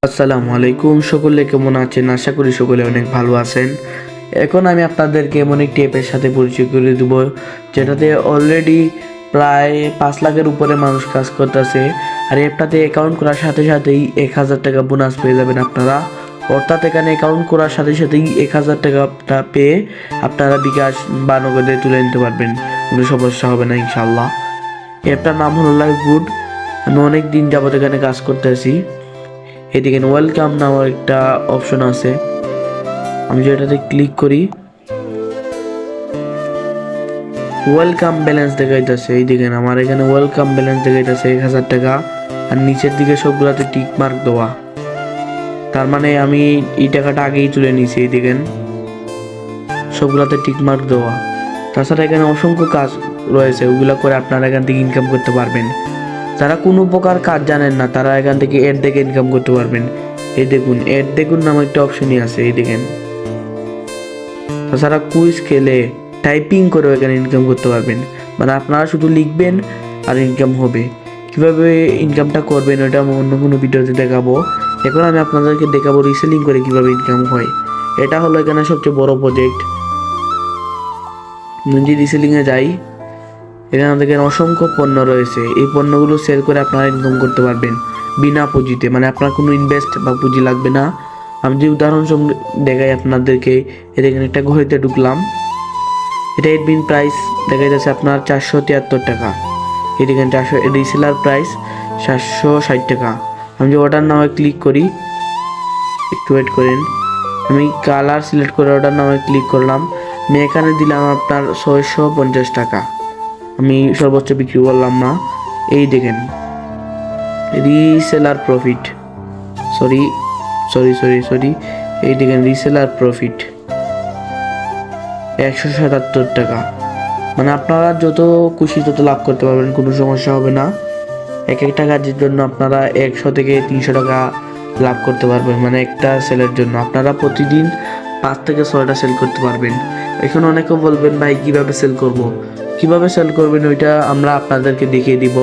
আসসালামু আলাইকুম, সকলে কেমন আছেন? আশা করি সকলে অনেক ভালো আছেন। এখন আমি আপনাদেরকে এমন একটি অ্যাপের সাথে পরিচয় করে দেব, যেটাতে অলরেডি প্রায় 5 লাখের উপরে মানুষ কাজ করতেছে। আর অ্যাপটাতে অ্যাকাউন্ট করার সাথে সাথেই 1000 টাকা বোনাস পেয়ে যাবেন আপনারা। অর্থাৎ এখানে অ্যাকাউন্ট করার সাথে সাথেই 1000 টাকাটা পেয়ে আপনারা বিকাশ বা নগদে তুলে নিতে পারবেন, কোনো সমস্যা হবে না ইনশাল্লাহ। অ্যাপটার নাম হলো লাইফগুড। আমি অনেক দিন যাবত এখানে কাজ করতেছি। এদিকে ওয়েলকাম নামের একটা অপশন আছে, আমি যেটাতে ক্লিক করি ওয়েলকাম ব্যালেন্স দেখাইতেছে। এইদিকে আমার এখানে ওয়েলকাম ব্যালেন্স দেখাইতেছে 1000 টাকা, আর নিচের দিকে সবগুলাতে টিক মার্ক দেওয়া। তার মানে আমি এই টাকাটা আগেই তুলে নিয়েছি। এইদিকে সবগুলাতে টিক মার্ক দেওয়া। তাছাড়া এখানে অসংখ্য কাজ রয়েছে, ওগুলা করে আপনারা এখান থেকে ইনকাম করতে পারবেন। যারা কোনো প্রকার কাজ জানেন না, তারা এখান থেকে এড দেখে ইনকাম করতে পারবেন। এই দেখুন, এড দেখুন নামে একটা অপশনই আছে, এই দেখেন। তাছাড়া কুইজ খেলে টাইপিং করে এখানে ইনকাম করতে পারবেন। মানে আপনারা শুধু লিখবেন আর ইনকাম হবে। কিভাবে ইনকামটা করবেন ওটা আমি অন্য কোনো ভিডিওতে দেখাবো। এখন আমি আপনাদেরকে দেখাবো রিসেলিং করে কিভাবে ইনকাম হয়। এটা হলো এখানে সবচেয়ে বড় প্রজেক্ট। যদি রিসেলিংয়ে যাই, এখানে দেখেন অসংখ্য পণ্য রয়েছে। এই পণ্যগুলো সেল করে আপনারা ইনকাম করতে পারবেন বিনা পুঁজিতে, মানে আপনার কোনো ইনভেস্ট বা পুঁজি লাগবে না। আমি যে উদাহরণস্বরূপ দেখাই আপনাদেরকে, এখানে একটা ঘড়িতে ঢুকলাম, এটা এডমিন প্রাইস দেখা যাচ্ছে আপনার 473 টাকা। এই দেখেন 400, রিসেলার প্রাইস 760 টাকা। আমি যে অর্ডার নামে ক্লিক করি, একটু ওয়েট করেন, আমি কালার সিলেক্ট করে অর্ডার নামে ক্লিক করলাম। আমি এখানে দিলাম আপনার 650 টাকা। আমি সর্বোচ্চ বিক্রি করলাম না। এই দেখেন রিসেলার প্রফিট, সরি, এই দেখেন রিসেলার প্রফিট 177 টাকা। মানে আপনারা যত খুশি তত লাভ করতে পারবেন, কোনো সমস্যা হবে না। এক একটা কাজের জন্য আপনারা 100 থেকে 300 টাকা লাভ করতে পারবেন। মানে একটা সেলের জন্য আপনারা প্রতিদিন 5 থেকে 6টা সেল করতে পারবেন। এখন অনেকে বলবেন, ভাই কিভাবে সেল করবেন ওইটা আমরা আপনাদেরকে দেখিয়ে দিব।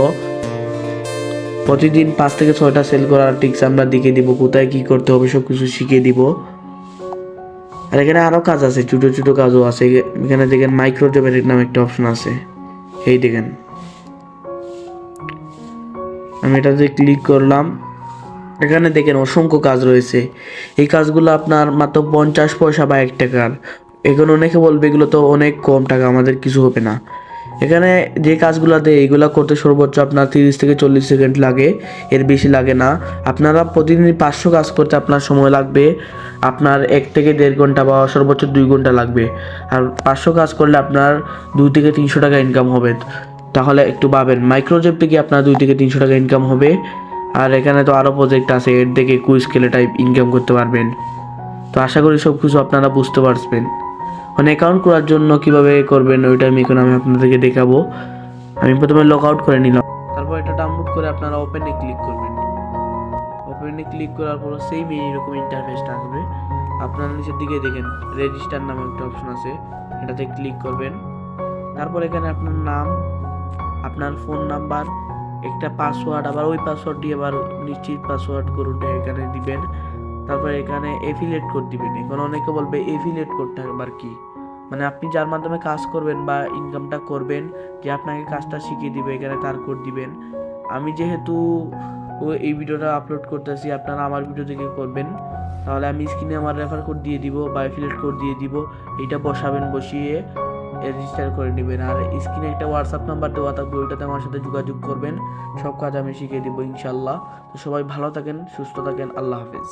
প্রতিদিন 5 থেকে 6টা সেল করার টিপস আমরা দেখিয়ে দিব, কোথায় কি করতে হবে সব কিছু শিখিয়ে দিব। আর এখানে আরও কাজ আছে, ছোটো ছোটো কাজও আছে। এখানে দেখেন মাইক্রো জবের নামে একটা অপশন আছে, এই দেখেন। আমি এটাতে ক্লিক করলাম, এখানে দেখেন অসংখ্য কাজ রয়েছে। এই কাজগুলো আপনার মাত্র 50 পয়সা বা 1 টাকার। এখন অনেকে বলবে এগুলো তো অনেক কম টাকা, আমাদের কিছু হবে না। এখানে যে কাজগুলো দেয় এগুলো করতে সর্বোচ্চ আপনার 30 থেকে 40 সেকেন্ড লাগে, এর বেশি লাগে না। আপনারা প্রতিদিন 500 কাজ করতে আপনার সময় লাগবে আপনার 1 থেকে 1.5 ঘন্টা বা সর্বোচ্চ 2 ঘন্টা লাগবে। আর 500 কাজ করলে আপনার 2 থেকে 300 টাকা ইনকাম হবে। তাহলে একটু ভাবেন, মাইক্রোজেব থেকে আপনার 2 থেকে 300 টাকা ইনকাম হবে। আর এখানে তো আরও প্রজেক্ট আছে, এর থেকে কুইজ খেলে টাইপ ইনকাম করতে পারবেন। তো আশা করি সব কিছু আপনারা বুঝতে পারবেন। মানে অ্যাকাউন্ট করার জন্য কিভাবে করবেন ওইটা আমি আপনাদেরকে দেখাবো। আমি প্রথমে লগ আউট করে নিলাম, তারপর এটা ডাউনলোড করে আপনারা ওপেনে ক্লিক করবেন। ওপেনে ক্লিক করার পর সেম এইরকম ইন্টারফেসটা আসবে। আপনারা নিচের দিকে দেখেন রেজিস্টার নামে একটা অপশন আছে, এটাতে ক্লিক করবেন। তারপর এখানে আপনার নাম, আপনার ফোন নাম্বার, একটা পাসওয়ার্ড, আবার ওই পাসওয়ার্ড দিয়ে আবার নিশ্চিত পাসওয়ার্ড করুন এখানে দিবেন। তারপর এখানে এফিলিয়েট কোড দিবেন। এখন অনেকে বলবে এফিলিয়েট কোডটা আবার কি? মানে আপনি যার মাধ্যমে কাজ করবেন বা ইনকামটা করবেন, যে আপনাকে কাজটা শিখিয়ে দিবে, এখানে তার কোড দিবেন। আমি যেহেতু এই ভিডিওটা আপলোড করতেছি, আপনারা আমার ভিডিও থেকে করবেন, তাহলে আমি স্ক্রিনে আমার রেফার কোড দিয়ে দিব বা এফিলিয়েট কোড দিয়ে দিব। এইটা বসাবেন, বসিয়ে রেজিস্টার করে নেবেন। আর স্ক্রিনে একটা হোয়াটসঅ্যাপ নাম্বার দেওয়া থাকবে, ওইটাতে আমার সাথে যোগাযোগ করবেন। সব কাজ আমি শিখিয়ে দিব ইনশাল্লাহ। তো সবাই ভালো থাকেন, সুস্থ থাকেন, আল্লাহ হাফেজ।